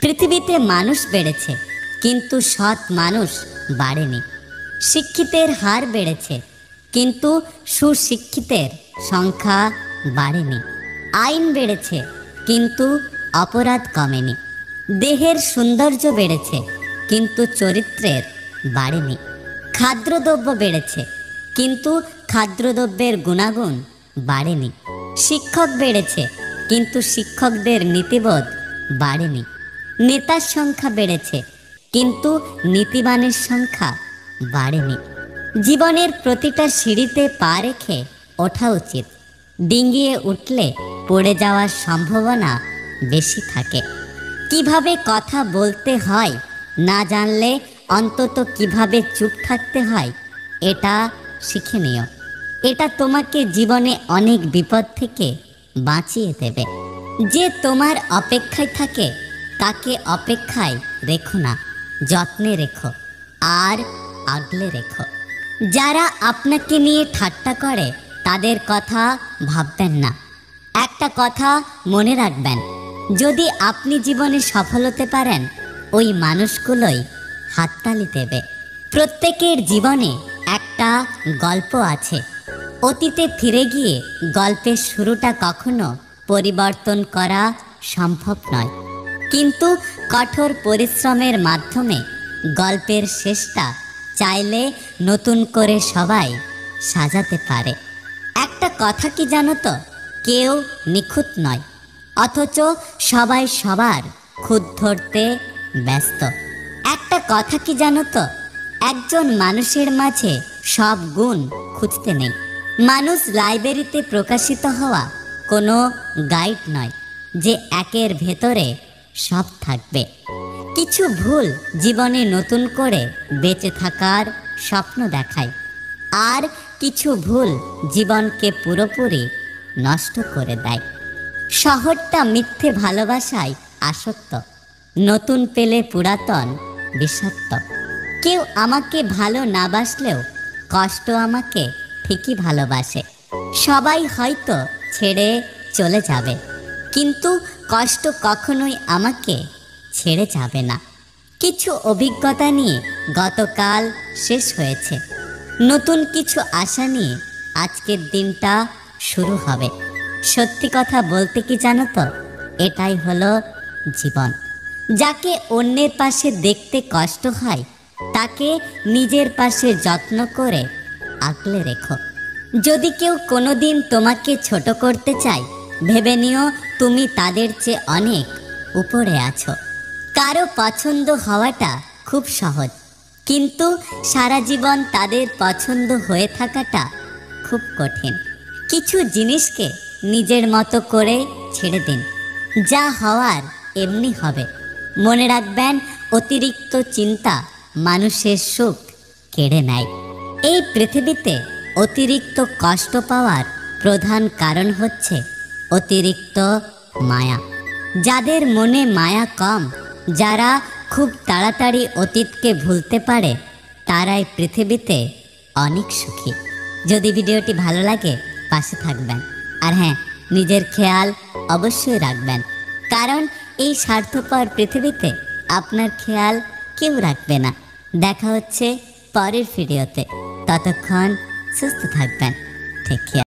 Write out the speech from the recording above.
পৃথিবীতে মানুষ বেড়েছে, কিন্তু সৎ মানুষ বাড়েনি। শিক্ষিতের হার বেড়েছে, কিন্তু সুশিক্ষিতের সংখ্যা বাড়েনি। আইন বেড়েছে, কিন্তু অপরাধ কমেনি। দেহের সৌন্দর্য বেড়েছে, কিন্তু চরিত্রের বাড়েনি। খাদ্যদ্রব্য বেড়েছে, কিন্তু খাদ্যদ্রব্যের গুণাগুণ বাড়েনি। শিক্ষক বেড়েছে, কিন্তু শিক্ষকদের নীতিবোধ বাড়েনি। নেতার সংখ্যা বেড়েছে, কিন্তু নীতিবানের সংখ্যা বাড়েনি। জীবনের প্রতিটা সিঁড়িতে পা রেখে ওঠা উচিত। ডিঙিয়ে উঠলে পড়ে যাওয়ার সম্ভাবনা বেশি থাকে। কিভাবে কথা বলতে হয় না জানলে অন্তত কিভাবে চুপ থাকতে হয় এটা শিখে নিও। এটা তোমাকে জীবনে অনেক বিপদ থেকে বাঁচিয়ে দেবে। যে তোমার অপেক্ষায় থাকে তাকে অপেক্ষায় রেখো না, যত্নে রেখো আর আগলে রেখো। যারা আপনাকে নিয়ে ঠাট্টা করে তাদের কথা ভাববেন না। একটা কথা মনে রাখবেন, যদি আপনি জীবনে সফল হতে পারেন ওই মানুষগুলোই হাততালি দেবে। প্রত্যেকের জীবনে একটা গল্প আছে। অতীতে ফিরে গিয়ে গল্পের শুরুটা কখনো পরিবর্তন করা সম্ভব নয়, কিন্তু কঠোর পরিশ্রমের মাধ্যমে গল্পের শেষটা চাইলে নতুন করে সবাই সাজাতে পারে। একটা কথা কি জানো তো, কেউ নিখুঁত নয়, অথচ সবাই সবার খুঁত ধরতে ব্যস্ত। একটা কথা কি জানো তো, একজন মানুষের মাঝে সব গুণ খুঁজতে নেই। মানুষ লাইব্রেরিতে প্রকাশিত হওয়া কোনো গাইড নয় যে একের ভেতরে সব থাকবে। কিছু ভুল জীবনে নতুন করে বেঁচে থাকার স্বপ্ন দেখায়, আর কিছু ভুল জীবনকে পুরোপুরি নষ্ট করে দেয়। শহরটা মিথ্যে ভালোবাসায় আসক্ত, নতুন পেলে পুরাতন বিষাক্ত। কেউ আমাকে ভালো না বাসলেও কষ্ট আমাকে ঠিকই ভালোবাসে। সবাই হয়তো ছেড়ে চলে যাবে, কিন্তু কষ্ট কখনোই আমাকে ছেড়ে যাবে না। কিছু অভিজ্ঞতা নিয়ে গতকাল শেষ হয়েছে, নতুন কিছু আশা নিয়ে আজকের দিনটা শুরু হবে। সত্যি কথা বলতে কি জানো তো, এটাই হলো জীবন। যাকে অন্যের পাশে দেখতে কষ্ট হয় তাকে নিজের পাশে যত্ন করে আগলে রেখো। যদি কেউ কোনোদিন তোমাকে ছোট করতে চায়, ভেবে নিও তুমি তাদের চেয়ে অনেক উপরে আছো। কারো পছন্দ হওয়াটা খুব সহজ, কিন্তু সারা জীবন তাদের পছন্দ হয়ে থাকাটা খুব কঠিন। কিছু জিনিসকে নিজের মতো করে ছেড়ে দিন, যা হওয়ার এমনি হবে। মনে রাখবেন, অতিরিক্ত চিন্তা মানুষের সুখ কেড়ে নেয়। এই পৃথিবীতে অতিরিক্ত কষ্ট পাওয়ার প্রধান কারণ হচ্ছে অতিরিক্ত মায়া। যাদের মনে মায়া কম, যারা খুব তাড়াতাড়ি অতীতকে ভুলতে পারে, তারাই পৃথিবীতে অনেক সুখী। যদি ভিডিওটি ভালো লাগে পাশে থাকবেন, আর হ্যাঁ, নিজের খেয়াল অবশ্যই রাখবেন, কারণ এই স্বার্থপর পৃথিবীতে আপনার খেয়াল কেউ রাখবে না। দেখা হচ্ছে পরের ভিডিওতে, ততক্ষণ সুস্থ থাকবেন। Take care.